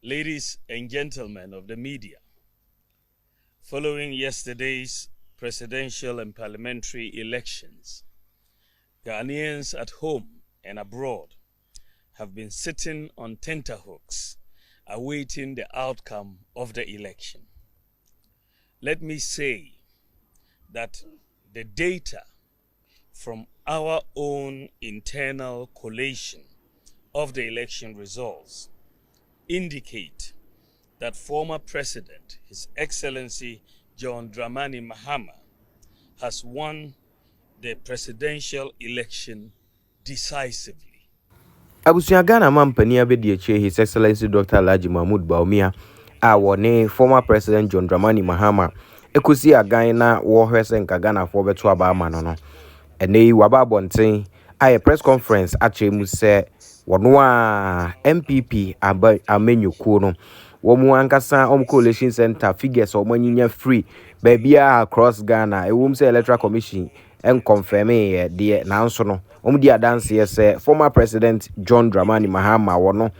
Ladies and gentlemen of the media, following yesterday's presidential and parliamentary elections, Ghanaians at home and abroad have been sitting on tenterhooks awaiting the outcome of the election. Let me say that the data from our own internal collation of the election results indicate that former President, His Excellency John Dramani Mahama, has won the presidential election decisively. Abusia Ghana mampani abedi eche His Excellency Dr. Alhaji Mahmoud Bawumia a former President John Dramani Mahama ekusi agan na wo hwese nka Ghana fo beto aba ama no. Ene waba bonten a press conference ache mu se wono a MPP amenyuku no wo mu ankasa coalition center figures o manyinya free baabia across Ghana ewum se electoral commission en confirm de nanso no di adanse ye former President John Dramani Mahama wono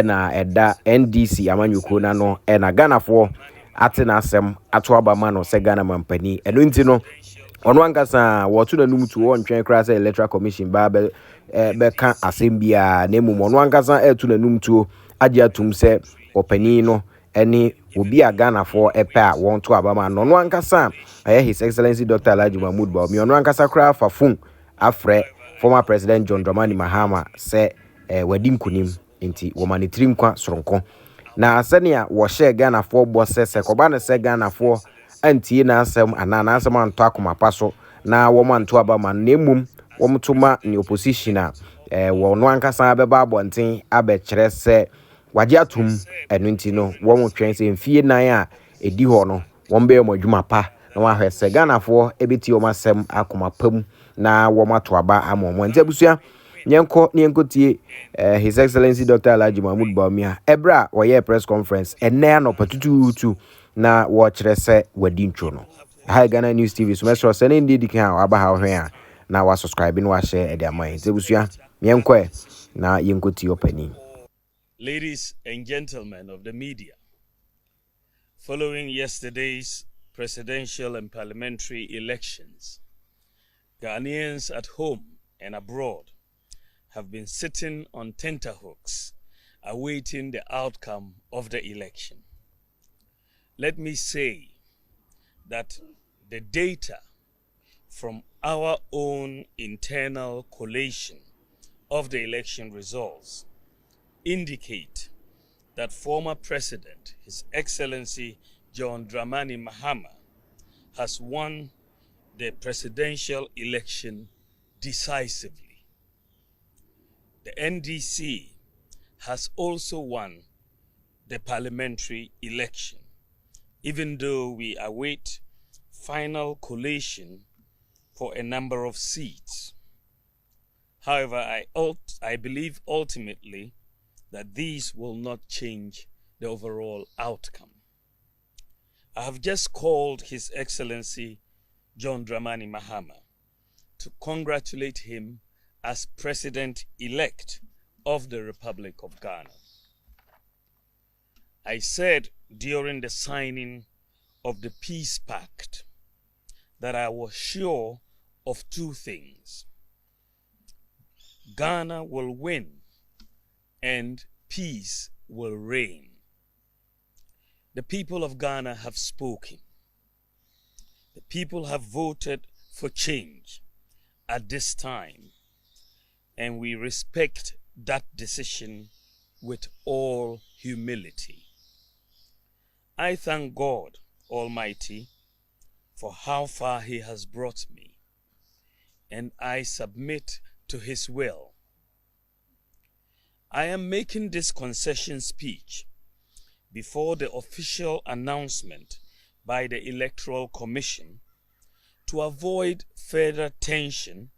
na eda NDC amanyuku na no na Ghana fo ate na asem ato aba ma no se Ghana mampani eno nti no ono ankasa wotu na num tu won twen kra se electoral commission ba be ka asem bia na emu ono ankasa etu na num tu agye atum se opani no ene obi a Ghana fo epe a won to aba ma no ono ankasa His Excellency Dr. Alhaji Mahmoud Bawumia ono ankasa kra fafun afre former President John Dramani Mahama se wadi nkunim nti wo manitrim kwa soronko na senia wo share Ghana fo bo se koba na se Ghana fo antie na asem ana na asem anto akoma paso na wo manto aba man na emum wo mtoma ni opposition a wo no ankasa beba abonten abekire se wagye atum eno nti no wo motwen se mfie nan a edi ho no wo mbe mo adwuma pa na wa hwese Ghana fo ebeti wo masem akoma pam na wo mato aba amomo nti abusua nyenko tie His Excellency Dr. Alhaji Mahmoud Bawumia ebra wo ye press conference enne no patututu na wo kire se wadi ntwo no hi Ghana News TV so mesro se ne ndidi kan aba ha hwen a na wa subscribe na wa share e de amai nti abusua nyenko na yenko tie opani. Ladies and gentlemen of the media, following yesterday's presidential and parliamentary elections, Ghanaians at home and abroad have been sitting on tenterhooks awaiting the outcome of the election. Let me say that the data from our own internal collation of the election results indicate that former President, His Excellency John Dramani Mahama, has won the presidential election decisively. The NDC has also won the parliamentary election, even though we await final collation for a number of seats. However, I believe ultimately that these will not change the overall outcome. I have just called His Excellency John Dramani Mahama to congratulate him as President-elect of the Republic of Ghana. I said during the signing of the Peace Pact that I was sure of two things: Ghana will win and peace will reign. The people of Ghana have spoken. The people have voted for change at this time, and we respect that decision with all humility. I thank God Almighty for how far He has brought me, and I submit to His will. I am making this concession speech before the official announcement by the Electoral Commission to avoid further tension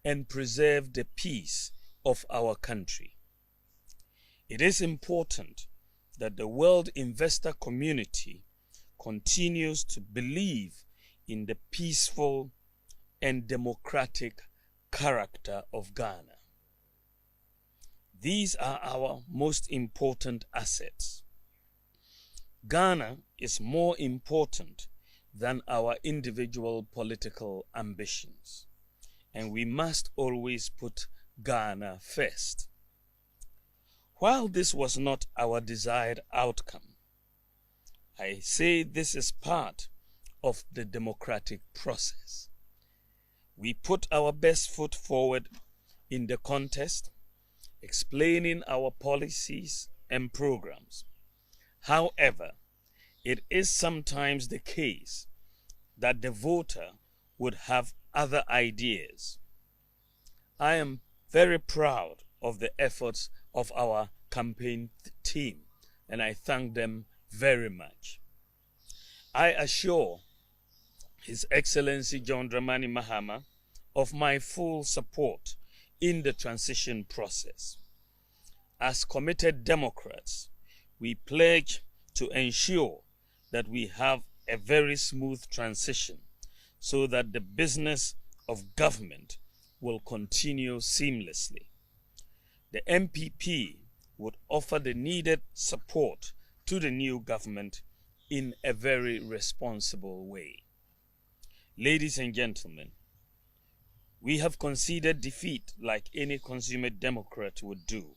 and preserve the peace of our country. It is important that the world investor community continues to believe in the peaceful and democratic character of Ghana. These are our most important assets. Ghana is more important than our individual political ambitions, and we must always put Ghana first. While this was not our desired outcome, I say this is part of the democratic process. We put our best foot forward in the contest, explaining our policies and programs. However, it is sometimes the case that the voter would have other ideas. I am very proud of the efforts of our campaign team, and I thank them very much. I assure His Excellency John Dramani Mahama of my full support in the transition process. As committed Democrats, we pledge to ensure that we have a very smooth transition so that the business of government will continue seamlessly. The MPP would offer the needed support to the new government in a very responsible way. Ladies and gentlemen, we have conceded defeat like any consummate Democrat would do,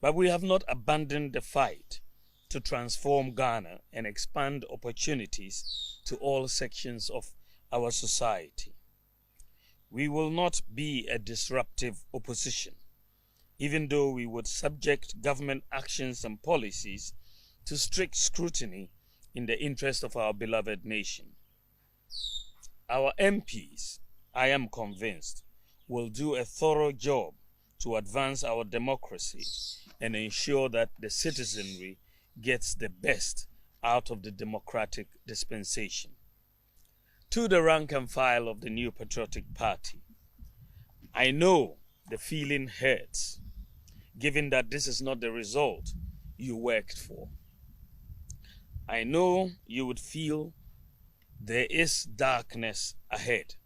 but we have not abandoned the fight to transform Ghana and expand opportunities to all sections of our society. We will not be a disruptive opposition, even though we would subject government actions and policies to strict scrutiny in the interest of our beloved nation. Our MPs, I am convinced, will do a thorough job to advance our democracy and ensure that the citizenry gets the best out of the democratic dispensation. To the rank and file of the New Patriotic Party, I know the feeling hurts, given that this is not the result you worked for. I know you would feel there is darkness ahead.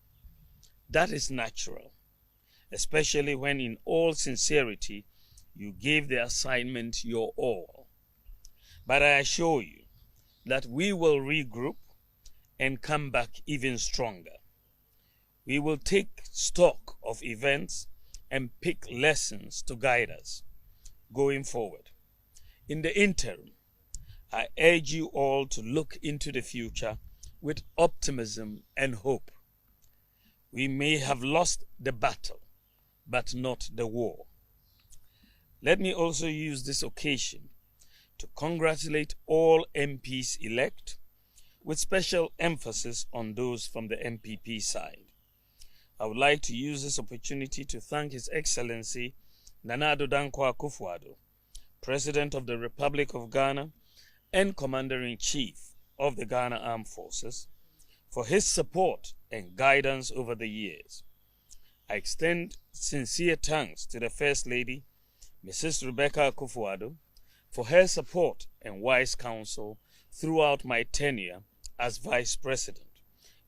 That is natural, especially when in all sincerity you gave the assignment your all. But I assure you that we will regroup and come back even stronger. We will take stock of events and pick lessons to guide us going forward. In the interim, I urge you all to look into the future with optimism and hope. We may have lost the battle, but not the war. Let me also use this occasion to congratulate all MPs-elect, with special emphasis on those from the MPP side. I would like to use this opportunity to thank His Excellency Nana Addo Dankwa Akufo-Addo, President of the Republic of Ghana and Commander-in-Chief of the Ghana Armed Forces, for his support and guidance over the years. I extend sincere thanks to the First Lady, Mrs. Rebecca Akufo-Addo, for her support and wise counsel throughout my tenure as Vice President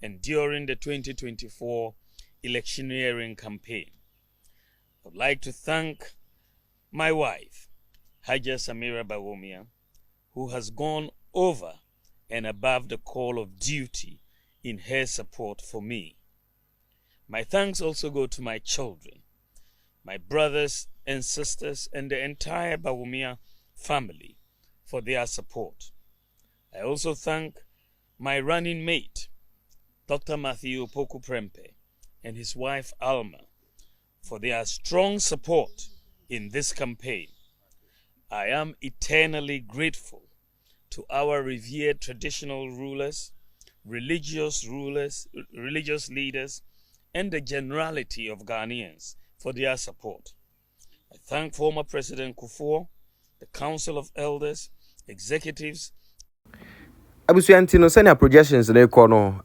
and during the 2024 electioneering campaign. I would like to thank my wife, Haja Samira Bawumia, who has gone over and above the call of duty in her support for me. My thanks also go to my children, my brothers and sisters, and the entire Bawumia family for their support. I also thank my running mate, Dr. Matthew Poku Prempe, and his wife Alma for their strong support in this campaign. I am eternally grateful to our revered traditional rulers, religious leaders, and the generality of Ghanaians for their support. I thank former President Kufuor, the Council of Elders, executives. Abusuanti no senior projections na ekono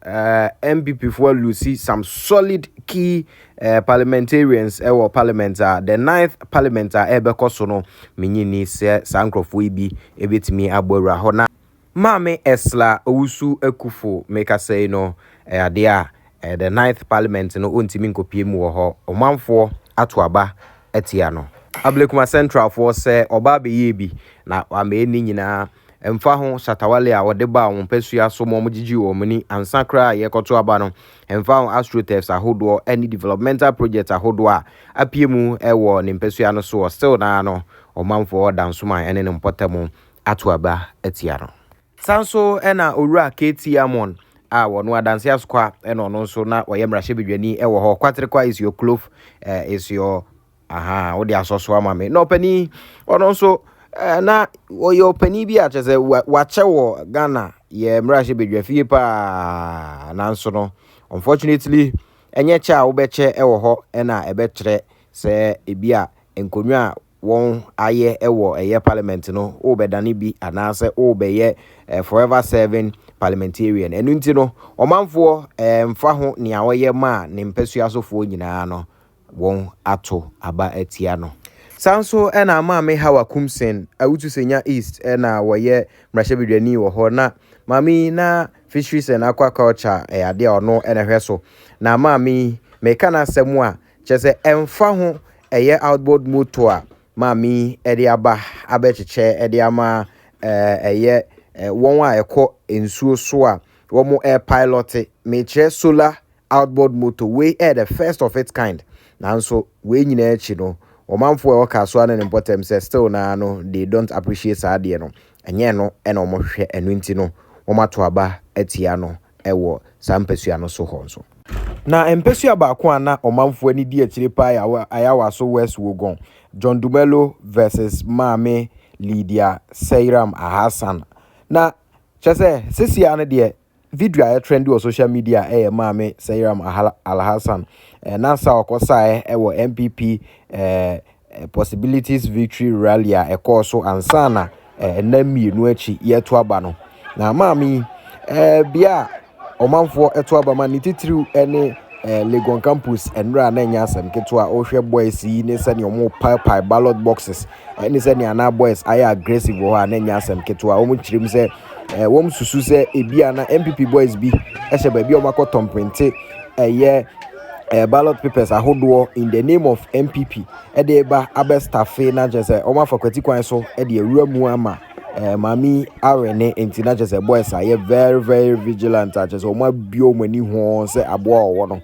MPP for Lucy some solid key parliamentarians ewo parliament the 9th parliament ebekoso no menyini se sankrofo ibi ebetimi agbawura ho na Mame Esla Owusu Ekufo make us say no ade a the 9th parliament no ontimi nkopie mu ho omanfo atoaba etia no Ablekuma Central for say oba be yebi na ameni nyina emfa ho shatawale a wode ba wo pesua so mo gigi wo mani ansa kra ye koto aba no emfa ho astroturfs ahodo any developmental project ahodo a apiemu ewo ne pesua no so still na no omanfo dansoma ene ne mpotamo ato aba atia no sanso ena owura KT Amon a wono adanse askwa ena ono nso na oyemra hye ewo ho kwatrikwa is your clove is your aha wo de asoso ama me no pani ono nso na oyo pani bi a chese wache wo Ghana ye mrashe bedwafie pa na nso no unfortunately enye cha wo beche ewo ho na ebetre se ebia enkonwa won aye ewo eye parliament no wo bedane bi anase wo beye forever serving parliamentarian enu nti no omanfo mfa ho ne awoye ma ne mpasua sofo nyina no won ato aba atia no sanso ena amaame hawa kumsen awutu senya east ena woye mrashebedwani wo ho na mami na fisheries and aquaculture ade ono ena hweso na mami meka na asemu a chese emfa ho eye outboard motor mami ede aba abecheche ede ama eye won a ekọ ensuo so a wo air pilot meche solar outboard motor we the first of its kind nanso we nyina echi no omanfo e wakaso an important say still na no they don't appreciate saade no enye no ena omohwe enu nti no omato aba atia no ewo sampesua no so honso na empesua ba kwa na omanfo ani di akire pa ayawa so West Wogon John Dumelo versus Mame Lydia Seiram Ahasan na chese sisi ane de video a trendy on social media Mame Seiram Alhassan na sa okosa wo MPP possibilities victory rally a ekoso ansana na mienu achi yeto aba no na mami bia omanfo eto aba ma ni titiriu ene Legon campus enra na nya asem keto a ohwe boys yi ne se ne omo pie ballot boxes ene se ne ana boys aya aggressive ho na nya asem keto a omo chirim se wom susu se ebia na MPP boys bi ehye ba bi omakotom printe ballot papers ahodo in the name of MPP ede ba abestafe na jese oma fakwati kwan so ede ewura mu ama mami arene enti na jese boys are very very vigilant jese oma bio mani ho se aboa owo no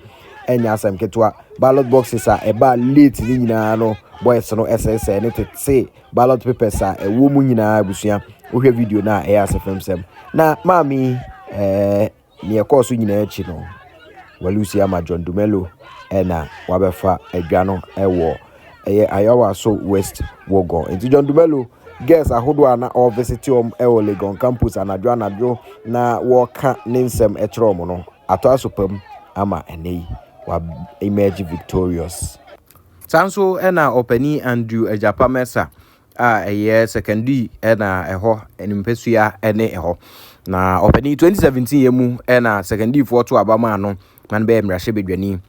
enya asem ketwa ballot boxes a eba late ni nyina no boys no ss ne tete ballot papers a ewo mu nyina abusua ohwe video na asfm sem na mami ne ekoso nyina echi no walusi ama John Dumelo ena wabefa adwano ewo ayawa so West Wogon enti John Dumelo guess ahodo ana or visit ewo Legon campus anadwo na woka ninsem etrom no ato asopam ama enei wa emerge victorious sanso ena opani Andrew Ejapa Mesa secondary ena eho enimpesua ene eho na opani 2017 yemu ena secondary for to abama no man be mrashe bedwani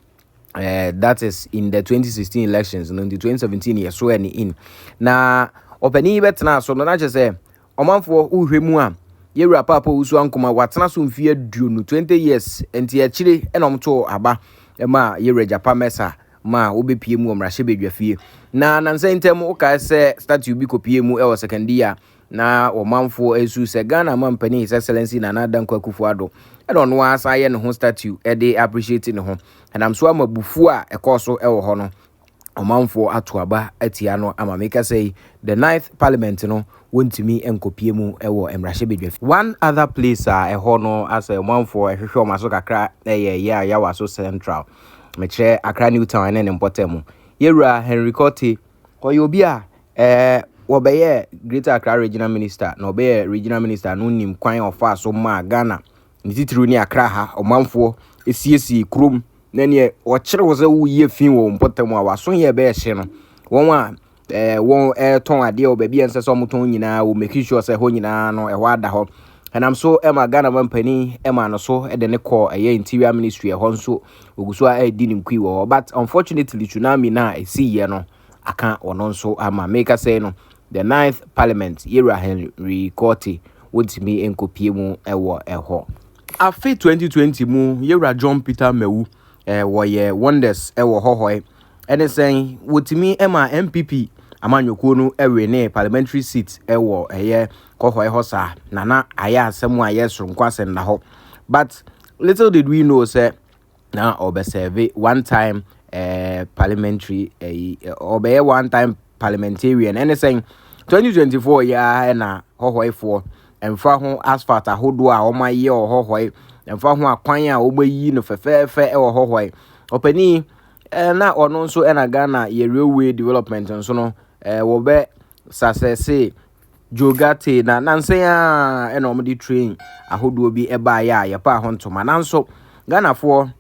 that is in the 2016 elections no in the 2017 year so any in na opani betna so no na chese omanfo uhwemu a yewura papa usu ankoma watena so mfie aduonu 20 years enti akire enomto aba ma yewura Japa Mesa ma obepie mu omrashe bedwafie na nansa intem uka se statue bi kopie mu e secondary na omanfo esu se Ghana mampani His Excellency na Nana Akufo-Addo eno no asa ye ne ho statue e dey appreciate ne ho na mso amabufu a ekoso e wo ho no omanfo ato aba atia no ama make say the 9th parliament no wontimi enkopie mu e wo emrahye bedwafi one other place a ho no as omanfo ehwehwe omaso kakra ya waso central mekire Accra New Town ne Mpotem yewura Henry Cote oyobi a wobeye Greater Accra Regional Minister na obeye Regional Minister no nim kwan ofa so ma Ghana ni titiri ni Accra ha omanfo esiesi krom na ne o kire wo ze wo ye fin wo Mpotem a waso ye be hye no won a ton ade o baby ense so moton nyina wo make sure say ho nyina no ho ada ho enam so ema Ghana mampani ema no so de ne call interior ministry ho nso oguso a edi nim kwi wo but unfortunately tsunami na esi no aka ono nso ama make say no the 9th parliament yewura Henry Cote wontimi enkopie mu ewo eho afi 2020 mu yewura John Peter Mewu wo ye wonders ewo hohoi ene sen wotimi ema MPP amanyɔkuo no ɛwe ne parliamentary seat ɛwɔ ɛyɛ kɔhɔ ɛhɔ saa na ayɛ asɛm a yɛ soronko asɛm na hɔ but little did we know say na observe one time parliamentary obey one time parliamentarian anything 2024 ya na hohoifo emfa ho asphalt ahodo a omaye hohoi emfa ho akwan a obayi no fefefe e hohoi opani na ono nso na Ghana ye railway development nso no wo be success jogate na nansen a na omdi train ahodo bi eba ya ye pa ho ntoma nanso Ghana for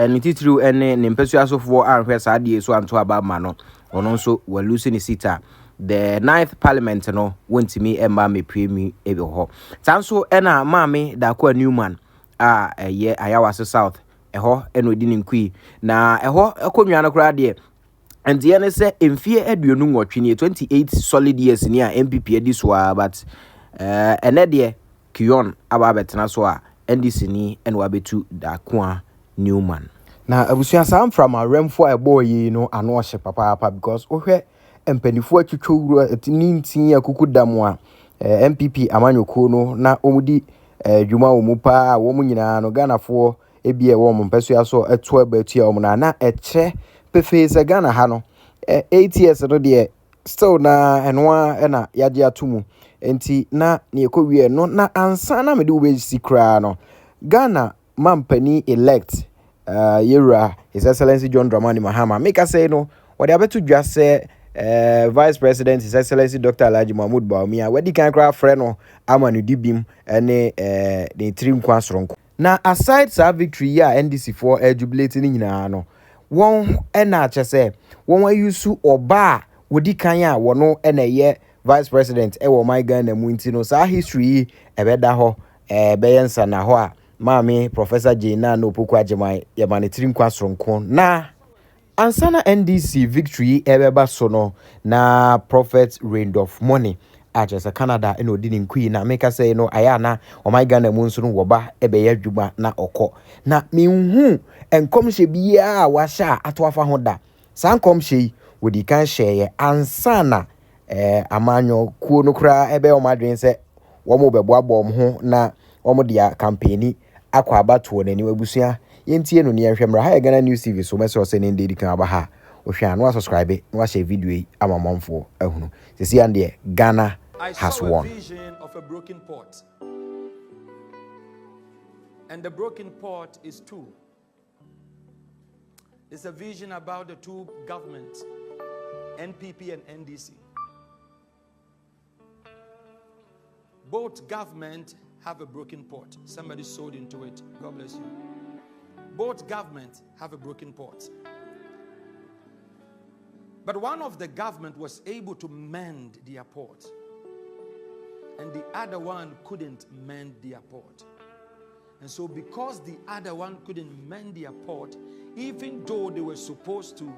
ni titiriu ene ne mpesu asofo anhwe saade so anto aba ma no ono nso wa lose ni sita the 9th parliament no wontimi emba me premi ebe ho sanso ena maame da kwa Newman a ye Ayawase South eho eno di nkui na eho ekonwa no kra de and ye ne se emfie aduonu nwotwe ni 28 solid years ni a MPP edi so but ene de Kion aba betena so a NDC ni eno abetu da kwa Newman na abusuan sam from a remfo a boy no ano hye papa because ohwe empanifo atwitwo nintin akuku damu a MPP amanyoko no na omudi dwuma omupa wo mu nyina no Ganafo ebie wo mo mpeso aso eto abatua wo na eche pefe se Ghana ha no 8 years no de still na enoa na yaje atumu enti na ne ekowie no na ansa na mede wo be sikra no Ghana mampani elect Yera His Excellency John Dramani Mahama make us say no what they to just say Vice President His Excellency Dr. Alhaji Bawumia where the can cry friend no amanu dibim ene the trim kwansronko na aside sa victory ya NDC for jubilating nyina no won ena che say won wa use oba wodi kan ya wono ena ye Vice President e wo my Ghana mu ntino sa history ebeda ho beyensa na ho a Mami Professor Jena no poku ajemai ya manetirim kwa sonko na ansana NDC victory ebeba so no na prophet rained of money achesa Canada eno di nkui na make say no aya na o my Ghana mu nso no woba ebe ya dwuma na okọ na menhu enkomhye bia wa sha atoafa ho da san komhye wodi kan hye ansana amanyo kuo no kra ebe o madwen se wo mo beboabo ho na wo dia campaigni akwa abatuo nani wabusua yentie no ne nhwemra ha Ghana News TV so message say ndedi kan aba ha ohwa no subscribe no share video yi amamamfo ahunu sisi ande Ghana has won. Vision of a broken pot, and the broken pot is two. It's a vision about the two governments, NPP and NDC. Both governments have a broken pot. Somebody sowed into it. God bless you. Both governments have a broken pot. But one of the government was able to mend their pot, and the other one couldn't mend their pot. And so because the other one couldn't mend their pot, even though they were supposed to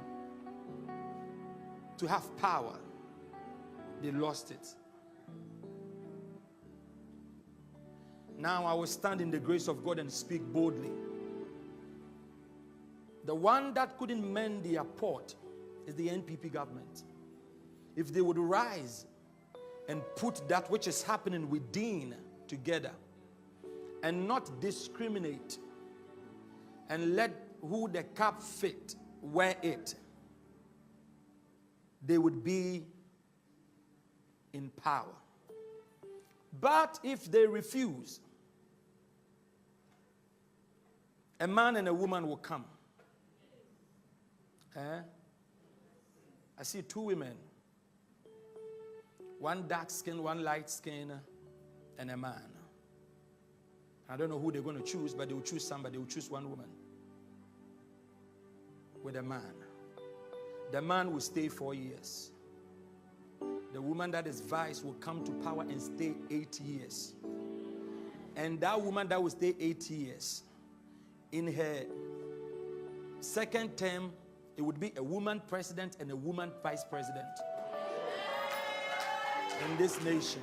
have power, they lost it. Now I will stand in the grace of God and speak boldly. The one that couldn't mend their pot is the NPP government. If they would rise and put that which is happening within together and not discriminate and let who the cap fit wear it, they would be in power. But if they refuse, a man and a woman will come. I see two women, one dark skin, one light skin, and a man. I don't know who they're going to choose, but they will choose somebody. They will choose one woman with a man. The man will stay 4 years. The woman that is vice will come to power and stay 8 years. And that woman that will stay 8 years, in her second term, it would be a woman president and a woman vice president in this nation.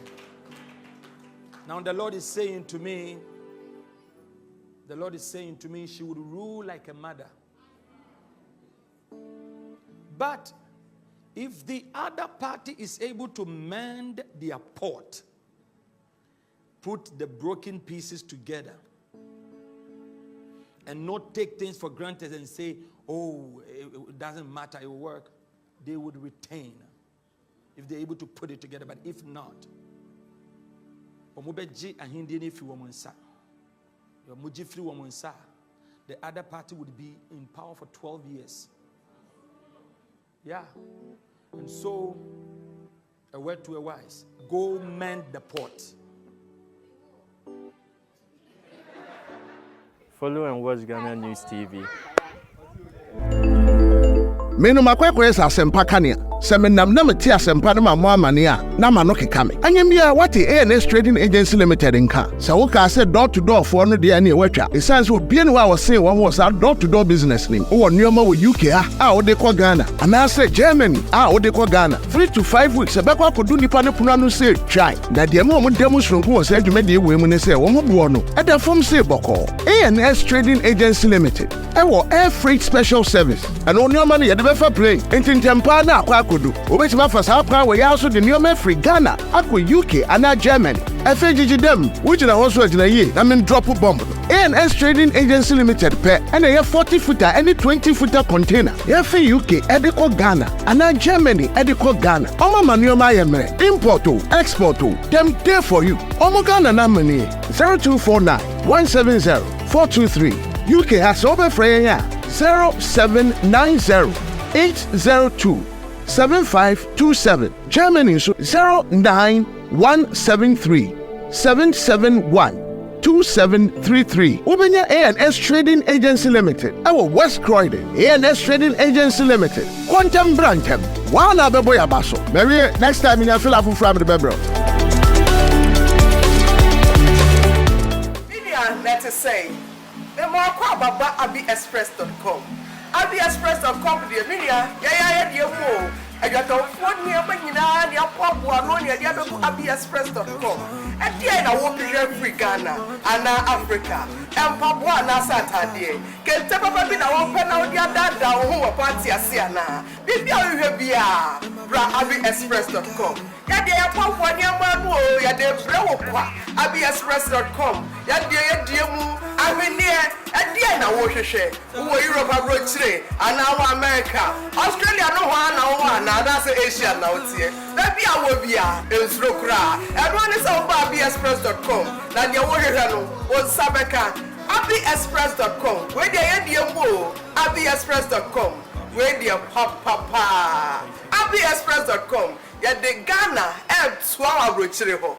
Now the Lord is saying to me, she would rule like a mother. But If the other party is able to mend their port, put the broken pieces together, and not take things for granted and say, oh, it doesn't matter, it will work, they would retain if they're able to put it together. But if not, the other party would be in power for 12 years. Yeah. And so, a word to a wise, go mend the pot. Follow and watch Ghana News TV. Menu makwekwe asempa kania. Semenam na meti asempa na mamo amane a na ma no keka me. Anyambia wati ANS Trading Agency Limited nka. Sa wo ka say door to door for no de na watwa. Esan so bia ne wa wo say wo ho sa door to door business nim. Wo nneoma wo UK a wo de ko Ghana. Ana say Germany a wo de ko Ghana. 3 to 5 weeks e be kwa kodu nipa ne puno anu say try. Na de mo demonstration ko wo say adwuma de ewe mu ne say wo ho bo no. E da fom say boko. ANS Trading Agency Limited. E wo air freight special service. And nneoma ne ye de be fa play. Entintempa na akwa kodu. Obetima fa sa plan we ya so de nneoma free Ghana akwa UK ana Germany. FGG dem which na also agina ye na men drop bomb. ANS Trading Agency Limited pe and a 40 footer any 20 footer container. Ya fe UK ediko Ghana ana Germany ediko Ghana. Omo manuoma ye mere import o export o dem there for you. Omo Ghana na money 0249 170 423. UK has over free 0790 802 7527. Germany 09173 771 2733. Ubenya ANS Trading Agency Limited. Our West Croydon ANS Trading Agency Limited. Quantum Brantem. Wana beboya baso. Maybe next time you feel afu from the bebro. Let us say, the more kwababa abiexpress.com. abiexpress.com the media, yeah, I got a phone near Manina, the pop one, the other abiexpress.com. At the end, I will be free Ghana, and Africa, and Papua Saturday. Can tell me now, open out your dad who are party Asiana. Maybe I will be abiexpress.com. Yeah, they are Papua Niamano, yeah, they are abiexpress.com. Yeah, they are I mean, at the end, I will share. Who are Europe abroad today, and now America, Australia, no one, now that's Asia now. Maybe I will be in Srokra. Everyone is on abiexpress.com. Now, the Warrior was Sabeka. abiexpress.com. Where they are the abiexpress.com. Where they are papa. abiexpress.com. Yeah, the Ghana and 12 abroad.